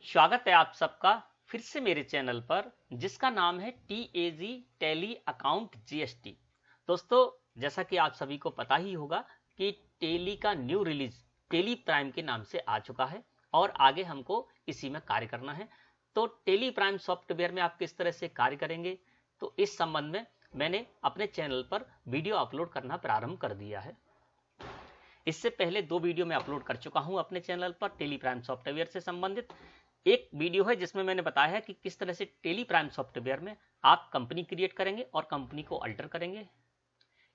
स्वागत है आप सबका फिर से मेरे चैनल पर जिसका नाम है TAG टैली अकाउंट GST। दोस्तों, जैसा कि आप सभी को पता ही होगा कि टैली का न्यू रिलीज टैली प्राइम के नाम से आ चुका है और आगे हमको इसी में कार्य करना है। तो टैली प्राइम सॉफ्टवेयर में आप किस तरह से कार्य करेंगे, तो इस संबंध में मैंने अपने चैनल पर वीडियो अपलोड करना प्रारंभ कर दिया है। इससे पहले 2 वीडियो मैं अपलोड कर चुका हूं अपने चैनल पर टैली प्राइम सॉफ्टवेयर से संबंधित। एक वीडियो है जिसमें मैंने बताया है कि किस तरह से टैली प्राइम सॉफ्टवेयर में आप कंपनी क्रिएट करेंगे और कंपनी को अल्टर करेंगे।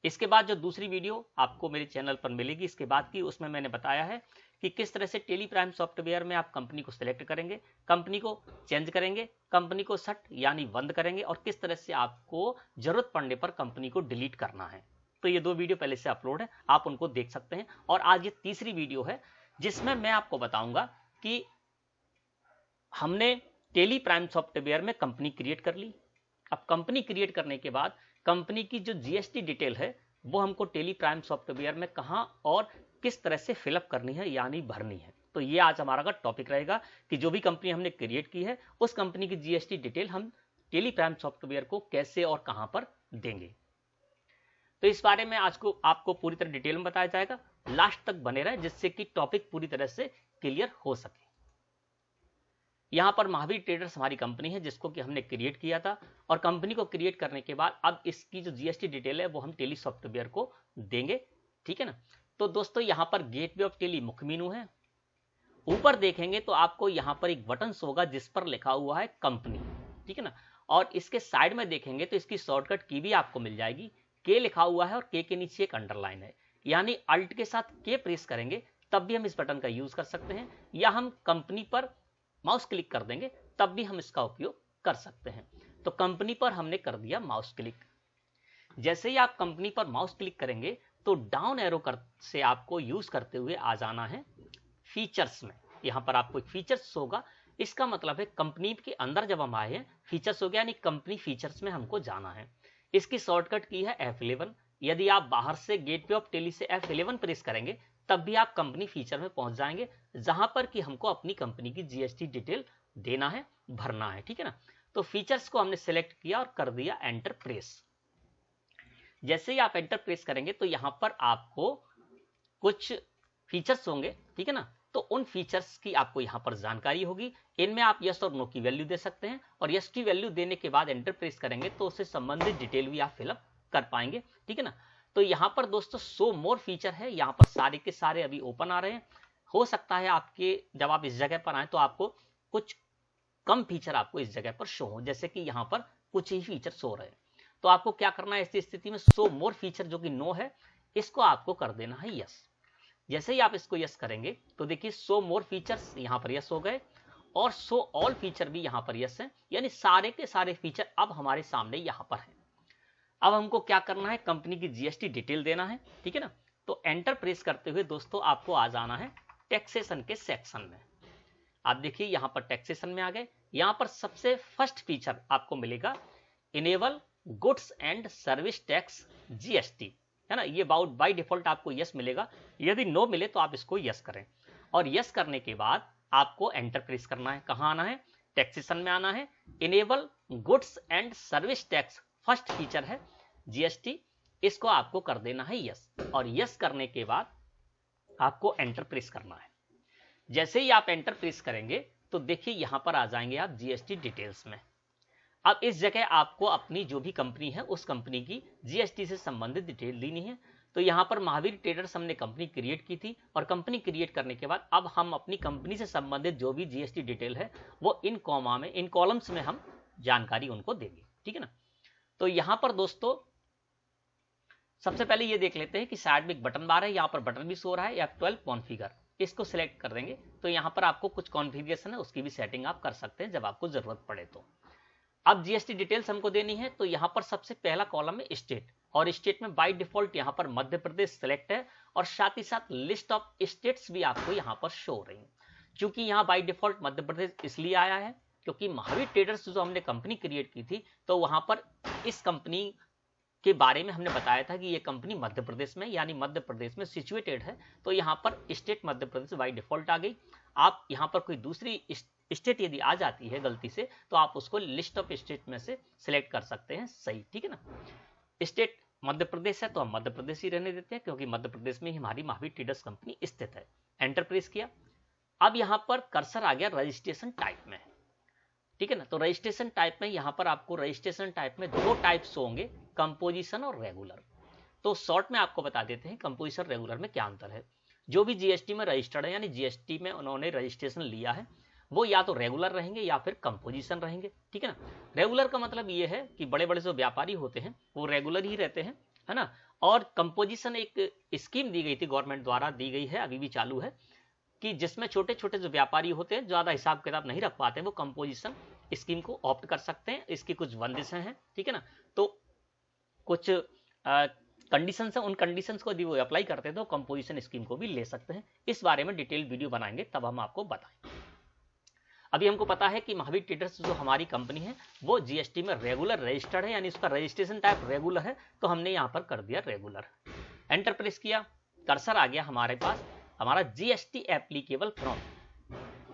इसके बाद जो दूसरी वीडियो आपको मेरे चैनल पर मिलेगी इसके बाद की, उसमें मैंने बताया है कि किस तरह से टैली प्राइम सॉफ्टवेयर में आप कंपनी को सिलेक्ट करेंगे, कंपनी को चेंज करेंगे, कंपनी को शट यानी बंद करेंगे और किस तरह से आपको जरूरत पड़ने पर कंपनी को डिलीट करना है। तो ये 2 वीडियो पहले से अपलोड है, आप उनको देख सकते हैं। और आज ये तीसरी वीडियो है जिसमें मैं आपको बताऊंगा कि हमने टैली प्राइम सॉफ्टवेयर में कंपनी क्रिएट कर ली। अब कंपनी क्रिएट करने के बाद कंपनी की जो जीएसटी डिटेल है वो हमको टैली प्राइम सॉफ्टवेयर में कहां और किस तरह से फिलअप करनी है यानी भरनी है। तो ये आज हमारा का टॉपिक रहेगा कि जो भी कंपनी हमने क्रिएट की है उस कंपनी की जीएसटी डिटेल हम टैली प्राइम सॉफ्टवेयर को कैसे और कहां पर देंगे। तो इस बारे में आज को आपको पूरी तरह डिटेल में बताया जाएगा। लास्ट तक बने रहे जिससे कि टॉपिक पूरी तरह से क्लियर हो सके। यहां पर महावीर ट्रेडर्स हमारी कंपनी है जिसको कि हमने क्रिएट किया था और कंपनी को क्रिएट करने के बाद अब इसकी जो जीएसटी डिटेल है वो हम टैली सॉफ्टवेयर को देंगे, ठीक है ना। तो दोस्तों, यहां पर गेटवे ऑफ टैली मुख्य मेनू है। ऊपर देखेंगे तो आपको यहां पर एक बटन होगा जिस पर लिखा हुआ है कंपनी, ठीक है ना। और इसके साइड में देखेंगे तो इसकी शॉर्टकट की भी आपको मिल जाएगी। के लिखा हुआ है और के के नीचे एक अंडरलाइन है, यानी अल्ट के साथ के प्रेस करेंगे तब भी हम इस बटन का यूज कर सकते हैं, या हम कंपनी पर माउस क्लिक कर देंगे तब भी हम इसका उपयोग कर सकते हैं। तो कंपनी पर हमने कर दिया माउस क्लिक। जैसे ही आप कंपनी पर माउस क्लिक करेंगे तो डाउन एरो से आपको यूज करते हुए आ जाना है फीचर्स में। यहां पर आपको एक फीचर्स होगा, इसका मतलब है कंपनी के अंदर जब हम आए हैं फीचर्स हो गया, यानी कंपनी फीचर्स में हमको जाना है। इसकी शॉर्टकट की है F11। यदि आप बाहर से गेटवे ऑफ टैली से F11 प्रेस करेंगे तब भी आप कंपनी फीचर में पहुंच जाएंगे, जहां पर कि हमको अपनी कंपनी की जीएसटी डिटेल देना है, भरना है, ठीक है ना। तो फीचर्स को हमने सेलेक्ट किया और कर दिया एंटर प्रेस। जैसे ही आप एंटर प्रेस करेंगे तो यहां पर आपको कुछ फीचर्स होंगे, ठीक है ना। तो उन फीचर्स की आपको यहां पर जानकारी होगी। इनमें आप यस और नो की वैल्यू दे सकते हैं और यस की वैल्यू देने के बाद एंटर प्रेस करेंगे तो उससे संबंधित डिटेल भी आप फिलअप कर पाएंगे, ठीक है ना। तो यहां पर दोस्तों शो मोर फीचर है, यहां पर सारे के सारे अभी ओपन आ रहे हैं। हो सकता है आपके जब आप इस जगह पर आए तो आपको कुछ कम फीचर आपको इस जगह पर शो हो, जैसे कि यहां पर कुछ ही फीचर शो रहे हैं। तो आपको क्या करना है ऐसी स्थिति में, शो मोर फीचर जो कि नो है इसको आपको कर देना है यस। जैसे ही आप इसको यस करेंगे तो देखिए शो मोर फीचर्स यहां पर यस हो गए और शो ऑल फीचर भी यहां पर यस है, यानी सारे के सारे फीचर अब हमारे सामने यहां पर है। अब हमको क्या करना है, कंपनी की जीएसटी डिटेल देना है, ठीक है ना। तो एंटर प्रेस करते हुए दोस्तों आपको आ जाना है टैक्सेशन के सेक्शन में। आप देखिए यहां पर टैक्सेशन में आ गए। यहां पर सबसे फर्स्ट फीचर आपको मिलेगा enable goods and service tax GST, है ना। ये बाय डिफॉल्ट आपको यस मिलेगा, यदि नो मिले तो आप इसको यस करें और यस करने के बाद आपको एंटर प्रेस करना है। कहां आना है, टैक्सेशन में आना है। Enable goods and service tax first feature है जीएसटी, इसको आपको कर देना है यस और यस करने के बाद आपको एंटर प्रेस करना है। जैसे ही आप एंटर प्रेस करेंगे तो देखिए यहां पर आ जाएंगे आप जीएसटी डिटेल्स में। अब इस जगह आपको अपनी जो भी कंपनी है उस कंपनी की जीएसटी से संबंधित डिटेल देनी है। तो यहां पर महावीर ट्रेडर्स हमने कंपनी क्रिएट की थी और कंपनी क्रिएट करने के बाद अब हम अपनी कंपनी से संबंधित जो भी जीएसटी डिटेल है वो इन कॉमा में, इन कॉलम्स में हम जानकारी उनको देंगे, ठीक है ना। तो यहां पर दोस्तों सबसे पहले ये देख लेते हैं कि साइड में एक बटन बार है, यहां पर बटन भी शो रहा है F12 कॉन्फ़िगर, इसको सिलेक्ट कर देंगे तो यहां पर आपको कुछ कॉन्फ़िगरेशन है उसकी भी सेटिंग आप कर सकते हैं जब आपको जरूरत पड़े। तो अब जीएसटी डिटेल्स हमको देनी है तो यहां पर सबसे पहला कॉलम है स्टेट और स्टेट में बाय डिफॉल्ट यहां पर मध्य प्रदेश सिलेक्ट है और साथ ही साथ लिस्ट ऑफ स्टेट्स भी आपको यहां पर शो हो रही है। क्योंकि यहां बाय डिफॉल्ट मध्य प्रदेश इसलिए आया है क्योंकि महावीर ट्रेडर्स जो हमने कंपनी क्रिएट की थी तो वहां पर इस कंपनी के बारे में हमने बताया था कि ये कंपनी मध्य प्रदेश में यानी मध्य प्रदेश में सिचुएटेड है। तो यहाँ पर state Madhya Pradesh by default आ गई। आप यहाँ पर कोई दूसरी स्टेट यदि आ जाती है गलती से तो आप उसको लिस्ट ऑफ स्टेट में से सिलेक्ट कर सकते हैं, सही, ठीक है ना। स्टेट मध्य प्रदेश है तो हम मध्य प्रदेश ही रहने देते हैं क्योंकि मध्य प्रदेश में ही हमारी महावीर ट्रेडर्स कंपनी स्थित है। एंटर प्रेस किया। अब यहाँ पर कर्सर आ गया रजिस्ट्रेशन टाइप में, ठीक है ना। तो रजिस्ट्रेशन टाइप में यहाँ पर आपको रजिस्ट्रेशन टाइप में दो टाइप्स होंगे, कंपोजिशन और रेगुलर। तो शॉर्ट में आपको बता देते हैं कंपोजिशन रेगुलर में क्या अंतर है। जो भी जीएसटी में रजिस्टर्ड है यानी जीएसटी में उन्होंने रजिस्ट्रेशन लिया है वो या तो रेगुलर रहेंगे या फिर कंपोजिशन रहेंगे, ठीक है ना। रेगुलर का मतलब ये है कि बड़े बड़े जो व्यापारी होते हैं वो रेगुलर ही रहते हैं, है ना। और कंपोजिशन एक स्कीम दी गई थी, गवर्नमेंट द्वारा दी गई है, अभी भी चालू है, कि जिसमें छोटे छोटे जो व्यापारी होते हैं ज्यादा हिसाब किताब नहीं रख पाते हैं वो कंपोजिशन स्कीम को ऑप्ट कर सकते हैं। इसकी कुछ बंदिशें हैं, ठीक है ना। तो कुछ कंडीशन है, उन कंडीशंस को यदि वो अप्लाई करते हैं तो कंपोजिशन स्कीम को भी ले सकते हैं। इस बारे में डिटेल वीडियो बनाएंगे तब हम आपको बताएंगे। अभी हमको पता है कि महावीर ट्रेडर्स जो हमारी कंपनी है वो जीएसटी में रेगुलर रजिस्टर्ड है यानी उसका रजिस्ट्रेशन टाइप रेगुलर है, तो हमने यहाँ पर कर दिया रेगुलर। एंटर प्रेस किया, कर्सर आ गया हमारे पास हमारा जीएसटी एप्लीकेबल फ्रॉम,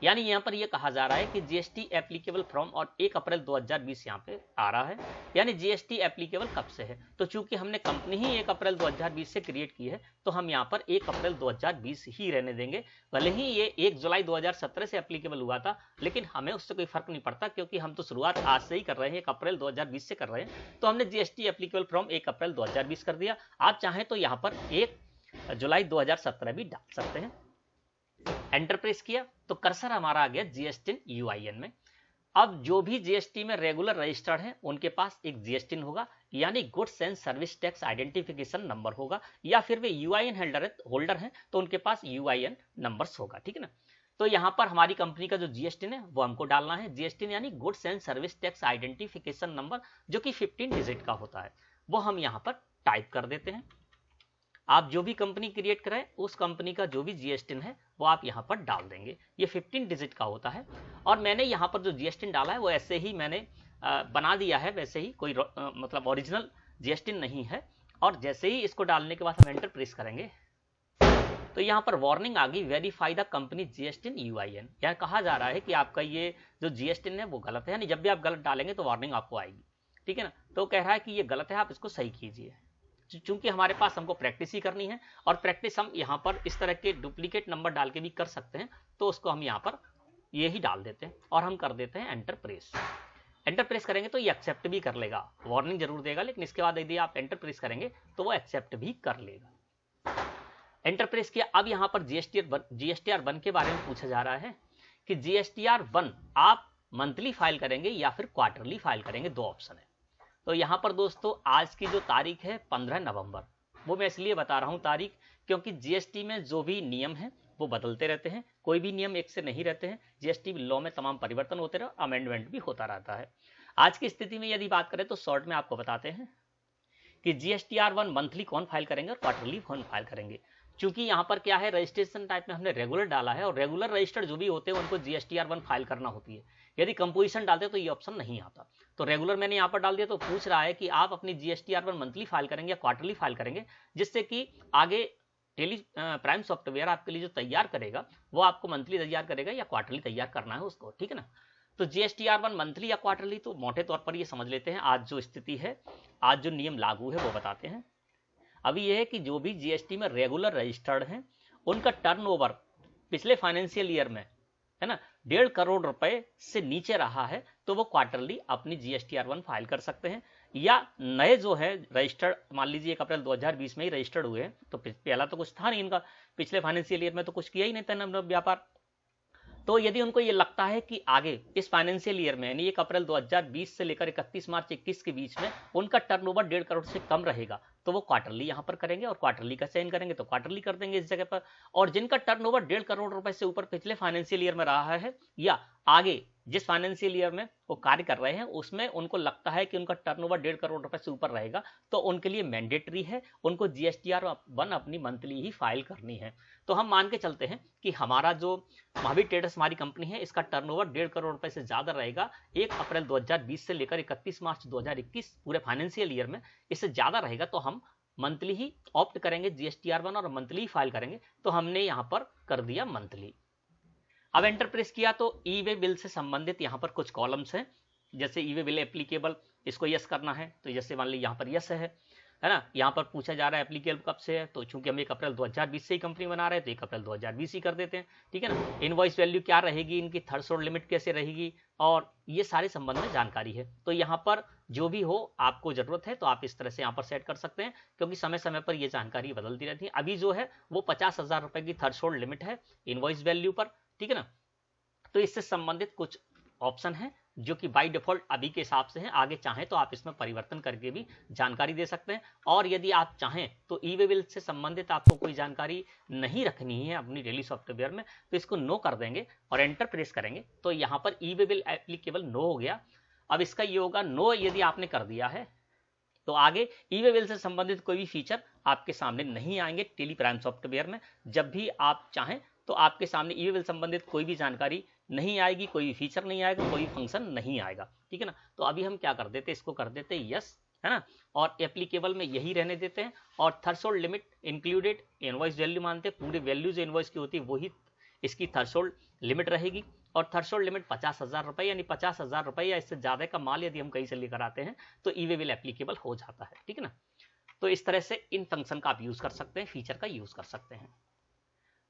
यानी यहाँ पर ये कहा जा रहा है कि जीएसटी एप्लीकेबल फ्रॉम और 1 अप्रैल 2020 यहाँ पे आ रहा है, यानी जीएसटी एप्लीकेबल कब से है। तो चूंकि हमने कंपनी ही 1 अप्रैल 2020 से क्रिएट की है तो हम यहाँ पर 1 अप्रैल 2020 ही रहने देंगे। भले ही ये 1 जुलाई 2017 से एप्लीकेबल हुआ था लेकिन हमें उससे कोई फर्क नहीं पड़ता क्योंकि हम तो शुरुआत आज से ही कर रहे हैं, 1 अप्रैल 2020 से कर रहे हैं। तो हमने जीएसटी एप्लीकेबल फ्रॉम 1 अप्रैल 2020 कर दिया। आप चाहें तो यहाँ पर 1 जुलाई 2017 भी डाल सकते हैं। एंटर प्रेस किया तो कर्सर हमारा आ गया जीएसटी यूआईएन में। अब जो भी जीएसटी में रेगुलर रजिस्टर्ड है उनके पास एक जीएसटी होगा यानी goods and service tax identification number होगा, या फिर वे यूआईएन होल्डर हैं तो उनके पास यूआईएन नंबर्स होगा, ठीक है ना। तो यहाँ पर हमारी कंपनी का जो जीएसटी है वो हमको डालना है। जीएसटी यानी goods and service tax identification number जो कि 15 डिजिट का होता है, वो हम यहाँ पर टाइप कर देते हैं। आप जो भी कंपनी क्रिएट कराएं उस कंपनी का जो भी जीएसटी है वो आप यहाँ पर डाल देंगे। ये 15 डिजिट का होता है और मैंने यहाँ पर जो जीएसटी डाला है वो ऐसे ही मैंने बना दिया है, वैसे ही कोई मतलब ओरिजिनल जीएसटी नहीं है। और जैसे ही इसको डालने के बाद हम एंटर प्रेस करेंगे तो यहाँ पर वार्निंग आ गई, verify the company GST UIN. यहाँ कहा जा रहा है कि आपका ये जो जीएसटी है वो गलत है, यानी जब भी आप गलत डालेंगे तो वार्निंग आपको आएगी, ठीक है ना। तो कह रहा है कि ये गलत है, आप इसको सही कीजिए। चूंकि हमारे पास हमको प्रैक्टिस ही करनी है और प्रैक्टिस हम यहाँ पर इस तरह के डुप्लीकेट नंबर डाल के भी कर सकते हैं, तो उसको हम यहाँ पर ये ही डाल देते हैं और हम कर देते हैं एंटर प्रेस। एंटर प्रेस करेंगे तो ये एक्सेप्ट भी कर लेगा, वार्निंग जरूर देगा लेकिन इसके बाद यदि आप एंटर प्रेस करेंगे तो वो एक्सेप्ट भी कर लेगा। एंटर प्रेस किया। अब यहाँ पर जीएसटीआर 1 के बारे में पूछा जा रहा है कि जीएसटीआर 1 आप मंथली फाइल करेंगे या फिर क्वार्टरली फाइल करेंगे, दो ऑप्शन है। तो यहाँ पर दोस्तों आज की जो तारीख है 15 नवंबर, वो मैं इसलिए बता रहा हूँ तारीख क्योंकि जीएसटी में जो भी नियम है वो बदलते रहते हैं, कोई भी नियम एक से नहीं रहते हैं। जीएसटी लॉ में तमाम परिवर्तन होते रहे, अमेंडमेंट भी होता रहता है। आज की स्थिति में यदि बात करें तो शॉर्ट में आपको बताते हैं कि जीएसटीआर 1 मंथली कौन फाइल करेंगे और क्वार्टरली कौन फाइल करेंगे। क्योंकि यहाँ पर क्या है, रजिस्ट्रेशन टाइप में हमने रेगुलर डाला है और रेगुलर रजिस्टर्ड जो भी होते हैं उनको जीएसटीआर 1 फाइल करना होती है। यदि कंपोजिशन डालते तो ये ऑप्शन नहीं आता। तो रेगुलर मैंने यहाँ पर डाल दिया, तो पूछ रहा है कि आप अपनी जीएसटीआर 1 मंथली फाइल करेंगे या क्वार्टरली फाइल करेंगे, जिससे कि आगे टेली प्राइम सॉफ्टवेयर आपके लिए जो तैयार करेगा वो आपको मंथली तैयार करेगा या क्वार्टरली तैयार करना है उसको, ठीक है ना। तो जीएसटीआर 1 मंथली या क्वार्टरली तो मोटे तौर पर ये समझ लेते हैं। आज जो स्थिति है, आज जो नियम लागू है वो बताते हैं। अभी यह है कि जो भी जीएसटी में रेगुलर रजिस्टर्ड हैं उनका टर्नओवर पिछले फाइनेंशियल ईयर में, है ना, 1.5 करोड़ रुपए से नीचे रहा है तो वो क्वार्टरली अपनी जीएसटीआर 1 फाइल कर सकते हैं। या नए जो है रजिस्टर्ड, मान लीजिए 1 अप्रैल 2020 में ही रजिस्टर्ड हुए हैं तो पहला तो कुछ था नहीं इनका, पिछले फाइनेंशियल ईयर में तो कुछ किया ही नहीं था नव व्यापार। तो यदि उनको ये लगता है कि आगे इस फाइनेंशियल ईयर में यानी 1 अप्रैल 2020 से लेकर 31 मार्च 21 के बीच में उनका टर्नओवर 1.5 करोड़ से कम रहेगा तो वो क्वार्टरली यहाँ पर करेंगे और क्वार्टरली का चयन करेंगे तो क्वार्टरली कर देंगे इस जगह पर। और जिनका टर्नओवर 1.5 करोड़ रुपए से ऊपर पिछले फाइनेंशियल ईयर में रहा है या आगे जिस फाइनेंशियल ईयर में वो कार्य कर रहे हैं उसमें उनको लगता है कि उनका टर्नओवर 1.5 करोड़ रुपए से ऊपर रहेगा तो उनके लिए मैंडेटरी है, उनको GSTR-1 अपनी मंथली ही फाइल करनी है। तो हम मान के चलते हैं कि हमारा जो महावीर ट्रेडर्स हमारी कंपनी है, इसका टर्नओवर 1.5 करोड़ रुपए से ज्यादा रहेगा 1 अप्रैल 2020 से लेकर 31 मार्च 2021 पूरे फाइनेंशियल ईयर में, इससे ज्यादा रहेगा तो हम मंथली ही ऑप्ट करेंगे GSTR-1 और मंथली ही फाइल करेंगे। तो हमने यहाँ पर कर दिया मंथली। अब एंटर प्रेस किया तो ई वे बिल से संबंधित यहाँ पर कुछ कॉलम्स हैं, जैसे ई वे बिल एप्लीकेबल, इसको यस करना है तो जैसे मान ली यहाँ पर यस है ना। यहाँ पर पूछा जा रहा है एप्लीकेबल कब से है, तो चूंकि हम 1 अप्रैल 2020 से ही कंपनी बना रहे हैं तो 1 अप्रैल 2020 ही कर देते हैं, ठीक है ना। इनवॉइस वैल्यू क्या रहेगी, इनकी थ्रेशोल्ड लिमिट कैसे रहेगी, और ये सारे संबंध में जानकारी है। तो यहाँ पर जो भी हो आपको जरूरत है तो आप इस तरह से यहाँ पर सेट कर सकते हैं, क्योंकि समय समय पर ये जानकारी बदलती रहती है। अभी जो है वो 50,000 रुपए की थ्रेशोल्ड लिमिट है इनवॉइस वैल्यू पर, ठीक है ना। तो इससे संबंधित कुछ ऑप्शन है जो कि बाय डिफॉल्ट अभी के हिसाब से हैं, आगे चाहें तो आप इसमें परिवर्तन करके भी जानकारी दे सकते हैं। और यदि आप चाहें तो ई वे बिल से संबंधित आपको कोई जानकारी नहीं रखनी है अपनी डेली सॉफ्टवेयर में तो इसको नो कर देंगे और एंटर प्रेस करेंगे तो यहाँ पर ई वे बिल एप्लीकेबल नो हो गया। अब इसका ये होगा नो, यदि आपने कर दिया है तो आगे ई वे बिल से संबंधित कोई भी फीचर आपके सामने नहीं आएंगे टेली प्राइम सॉफ्टवेयर में। जब भी आप चाहें तो आपके सामने ई वे बिल संबंधित कोई भी जानकारी नहीं आएगी, कोई भी फीचर नहीं आएगा, कोई फंक्शन नहीं आएगा, ठीक है ना। तो अभी हम क्या कर देते हैं, इसको कर देते हैं यस, है ना, और एप्लीकेबल में यही रहने देते हैं। और threshold limit included invoice value मानते हैं, पूरी वैल्यू जो इनवॉइस की होती है वही इसकी थ्रेशोल्ड लिमिट रहेगी। और थ्रेशोल्ड लिमिट 50,000 रुपए, यानी 50,000 रुपए या इससे ज्यादा का माल यदि हम कहीं से लेकर आते हैं तो ई वे बिल एप्लीकेबल हो जाता है, ठीक है ना। तो इस तरह से इन फंक्शन का आप यूज कर सकते हैं, फीचर का यूज कर सकते हैं।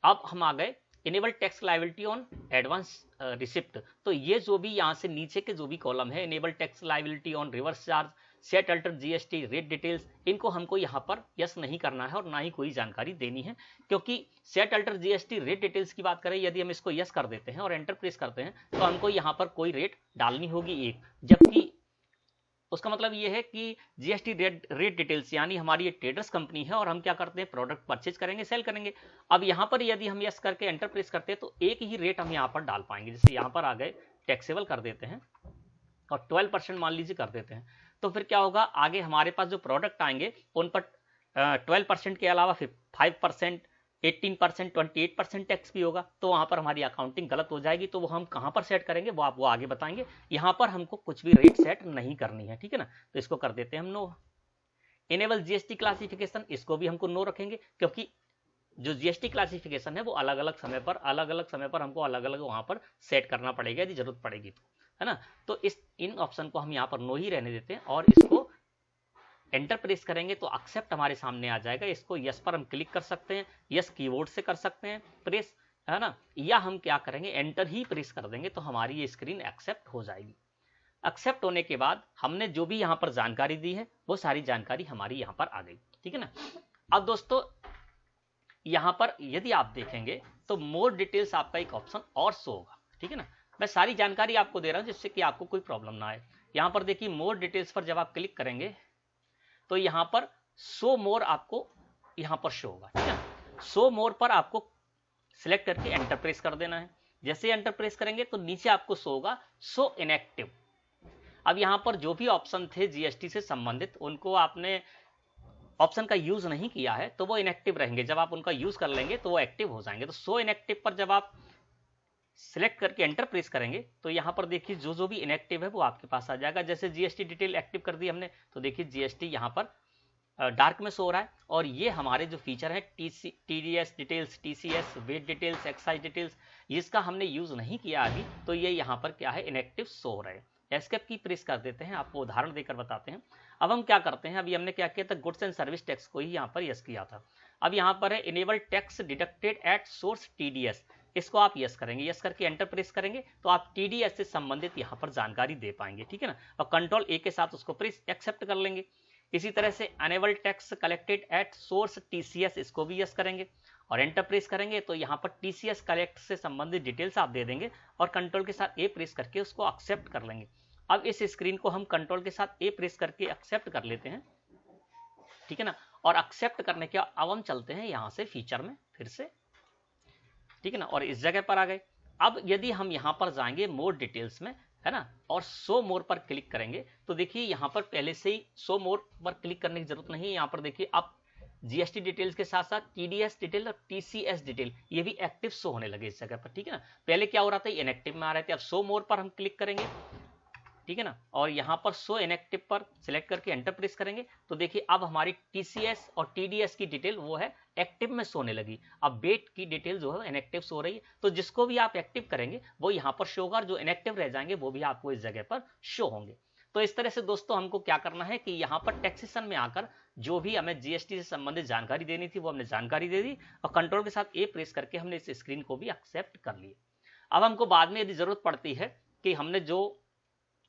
अब हम आ गए enable tax liability on advance receipt. तो ये जो भी यहाँ से नीचे के जो भी कॉलम है, enable tax liability on reverse charge, set alter GST, rate details, इनको हमको यहाँ पर यस नहीं करना है और ना ही कोई जानकारी देनी है, क्योंकि set alter GST, rate details की बात करें, यदि हम इसको यस कर देते हैं और एंटर प्रेस करते हैं तो हमको यहाँ पर कोई रेट डालनी होगी एक, जबकि उसका मतलब ये है कि जीएसटी रेट डिटेल्स यानी हमारी ये ट्रेडर्स कंपनी है और हम क्या करते हैं, प्रोडक्ट परचेज करेंगे, सेल करेंगे। अब यहाँ पर यदि हम यस करके एंटर प्रेस करते हैं तो एक ही रेट हम यहाँ पर डाल पाएंगे। जैसे यहाँ पर आ गए टैक्सेबल कर देते हैं और 12% मान लीजिए कर देते हैं, तो फिर क्या होगा, आगे हमारे पास जो प्रोडक्ट आएंगे उन पर 12% के अलावा फिर 5%, 18%, 28% टैक्स भी होगा। तो वहां पर हमारी अकाउंटिंग गलत हो जाएगी। तो वो हम कहां पर सेट करेंगे वो आपको आगे बताएंगे। यहां पर हमको कुछ भी रेट सेट नहीं करनी है, ठीक है ना। तो इसको कर देते हैं हम नो। इनेबल जीएसटी क्लासिफिकेशन, इसको भी हमको नो रखेंगे, क्योंकि जो जीएसटी क्लासिफिकेशन है वो अलग अलग समय पर हमको अलग अलग वहां पर सेट करना पड़ेगा यदि जरूरत पड़ेगी तो, है ना। तो इन ऑप्शन को हम यहाँ पर नो ही रहने देते हैं और इसको एंटर प्रेस करेंगे तो एक्सेप्ट हमारे सामने आ जाएगा। इसको यस पर हम क्लिक कर सकते हैं, यस कीबोर्ड से कर सकते हैं प्रेस, है ना, या हम क्या करेंगे एंटर ही प्रेस कर देंगे तो हमारी ये स्क्रीन एक्सेप्ट हो जाएगी। एक्सेप्ट होने के बाद हमने जो भी यहाँ पर जानकारी दी है वो सारी जानकारी हमारी यहाँ पर आ गई, ठीक है ना। अब दोस्तों यहाँ पर यदि आप देखेंगे तो मोर डिटेल्स आपका एक ऑप्शन और शो होगा, ठीक है ना। मैं सारी जानकारी आपको दे रहा हूँ जिससे कि आपको कोई प्रॉब्लम ना आए। यहाँ पर देखिए मोर डिटेल्स पर जब आप क्लिक करेंगे तो यहां पर शो मोर आपको यहां पर शो होगा, ठीक है। शो मोर पर आपको सिलेक्ट करके एंटर प्रेस कर देना है। जैसे एंटर प्रेस करेंगे तो नीचे आपको शो होगा शो इनएक्टिव। अब यहां पर जो भी ऑप्शन थे जीएसटी से संबंधित उनको आपने ऑप्शन का यूज नहीं किया है तो वो इनएक्टिव रहेंगे, जब आप उनका यूज कर लेंगे तो वो एक्टिव हो जाएंगे। तो शो इनएक्टिव पर जब आप सिलेक्ट करके एंटर प्रेस करेंगे तो यहाँ पर देखिए जो भी इनएक्टिव है वो आपके पास आ जाएगा। जैसे जीएसटी डिटेल एक्टिव कर दी हमने तो देखिए जीएसटी यहाँ पर डार्क में शो हो रहा है। और ये हमारे जो फीचर है TDS details, TCS, VAT details, excise details, इसका हमने यूज नहीं किया अभी, तो ये यहाँ पर क्या है इनएक्टिव शो हो रहे हैं। एस्केप की प्रेस कर देते हैं, आपको उदाहरण देकर बताते हैं। अब हम क्या करते हैं, अभी हमने क्या किया था, गुड्स एंड सर्विस टैक्स को ही यहाँ पर यस किया था। अब यहाँ पर है enable tax deducted at source TDS, इसको आप यस करेंगे। यस करके एंटर प्रेस करेंगे तो आप टीडीएस से संबंधित यहाँ पर जानकारी दे पाएंगे, ठीक है ना। और कंट्रोल ए के साथ उसको प्रेस एक्सेप्ट कर लेंगे। इसी तरह से enable tax collected at source TCS, इसको भी यस करेंगे और एंटर प्रेस करेंगे तो यहाँ पर टीसीएस कलेक्ट से संबंधित डिटेल्स आप दे देंगे और कंट्रोल के साथ ए प्रेस करके उसको एक्सेप्ट कर लेंगे। अब इस स्क्रीन को हम कंट्रोल के साथ ए प्रेस करके एक्सेप्ट कर लेते हैं, ठीक है ना। और एक्सेप्ट करने के अब हम चलते हैं यहाँ से फीचर में फिर से, ठीक है ना। और इस जगह पर आ गए। अब यदि हम यहाँ पर जाएंगे मोर डिटेल्स में, है ना, और शो मोर पर क्लिक करेंगे तो देखिए यहाँ पर पहले से ही शो मोर पर क्लिक करने की जरूरत नहीं है। यहाँ पर देखिए अब जीएसटी डिटेल्स के साथ साथ टीडीएस डिटेल और टीसीएस डिटेल ये भी एक्टिव शो होने लगे इस जगह पर, ठीक है ना। पहले क्या हो रहा था, इनएक्टिव में आ रहे थे, अब शो मोर पर हम क्लिक करेंगे, ठीक है ना, और यहाँ पर शो इनएक्टिव पर सिलेक्ट करके एंटर प्रेस करेंगे तो देखिए अब हमारी टीसीएस और टीडीएस की डिटेल वो है एक्टिव में शो होने लगी। अब बेट की डिटेल जो है इनएक्टिव शो हो रही है, तो जिसको भी आप एक्टिव करेंगे वो यहाँ पर शो होगा और जो इनएक्टिव रह जाएंगे वो भी आपको इस जगह पर शो होंगे। तो इस तरह से दोस्तों हमको क्या करना है कि यहाँ पर टैक्सेशन में आकर जो भी हमें जीएसटी से संबंधित जानकारी देनी थी वो हमने जानकारी दे दी और कंट्रोल के साथ ए प्रेस करके हमने इस स्क्रीन को भी एक्सेप्ट कर लिया। अब हमको बाद में यदि जरूरत पड़ती है कि हमने जो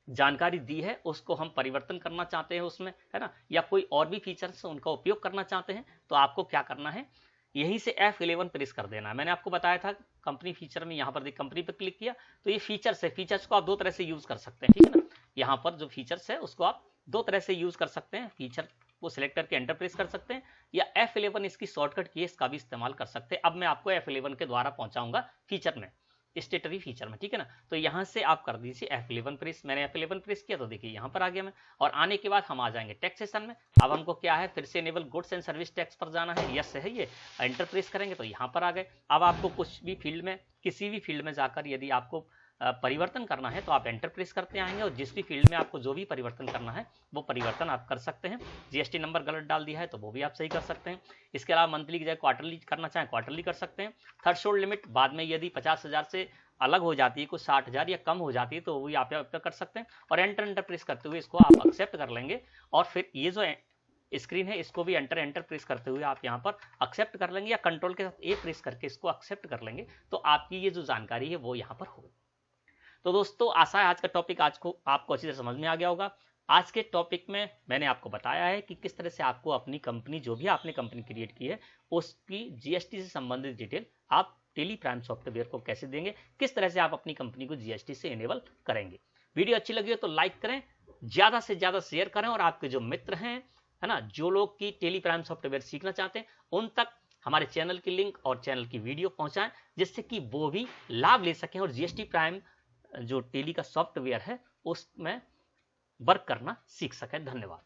जानकारी दी है उसको हम परिवर्तन करना चाहते हैं उसमें, है ना, या कोई और भी फीचर्स उनका उपयोग करना चाहते हैं, तो आपको क्या करना है, यहीं से F11 प्रेस कर देना है। मैंने आपको बताया था कंपनी फीचर में, यहाँ पर देख कंपनी पर क्लिक किया तो ये फीचर्स है, फीचर्स को आप दो तरह से यूज कर सकते हैं, ठीक है ना। यहाँ पर जो फीचर्स है उसको आप दो तरह से यूज कर सकते हैं, फीचर को सिलेक्ट करके एंटर प्रेस कर सकते हैं या F11 इसकी शॉर्टकट की इसका भी इस्तेमाल कर सकते हैं। अब मैं आपको F11 के द्वारा पहुंचाऊंगा फीचर में, स्टेटरी फीचर में, ठीक है ना। तो यहाँ से आप कर दीजिए F11 प्रेस। मैंने F11 प्रेस किया तो देखिए यहाँ पर आ गया मैं, और आने के बाद हम आ जाएंगे टैक्सेशन में। अब हमको क्या है, फिर से enable goods and service tax पर जाना है, यस है ये, एंटर प्रेस करेंगे तो यहाँ पर आ गए। अब आपको कुछ भी फील्ड में, किसी भी फील्ड में जाकर यदि आपको परिवर्तन करना है तो आप एंटर प्रेस करते आएंगे और जिस भी फील्ड में आपको जो भी परिवर्तन करना है वो परिवर्तन आप कर सकते हैं। जीएसटी नंबर गलत डाल दिया है तो वो भी आप सही कर सकते हैं। इसके अलावा मंथली की जगह क्वार्टरली करना चाहें क्वार्टरली कर सकते हैं। थ्रेशोल्ड लिमिट बाद में यदि 50,000 से अलग हो जाती है, कुछ 60,000 या कम हो जाती है तो वो आप कर सकते हैं और एंटर प्रेस करते हुए इसको आप एक्सेप्ट कर लेंगे। और फिर ये जो स्क्रीन है इसको भी एंटर प्रेस करते हुए आप यहाँ पर एक्सेप्ट कर लेंगे या कंट्रोल के साथ ए प्रेस करके इसको एक्सेप्ट कर लेंगे तो आपकी ये जो जानकारी है वो यहाँ पर होगी। तो दोस्तों आशा है आज का टॉपिक आपको अच्छी तरह समझ में आ गया होगा। आज के टॉपिक में मैंने आपको बताया है कि किस तरह से आपको अपनी कंपनी, जो भी आपने कंपनी क्रिएट की है, उसकी जीएसटी से संबंधित डिटेल आप टेली प्राइम सॉफ्टवेयर को कैसे देंगे, किस तरह से आप अपनी कंपनी को जीएसटी से इनेबल करेंगे। वीडियो अच्छी लगी हो तो लाइक करें, ज्यादा से ज्यादा शेयर करें और आपके जो मित्र हैं, है ना, जो लोग की टेली प्राइम सॉफ्टवेयर सीखना चाहते हैं उन तक हमारे चैनल की लिंक और चैनल की वीडियो पहुंचाएं, जिससे कि वो भी लाभ ले सकें और जीएसटी प्राइम जो टेली का सॉफ्टवेयर है उसमें वर्क करना सीख सके। धन्यवाद।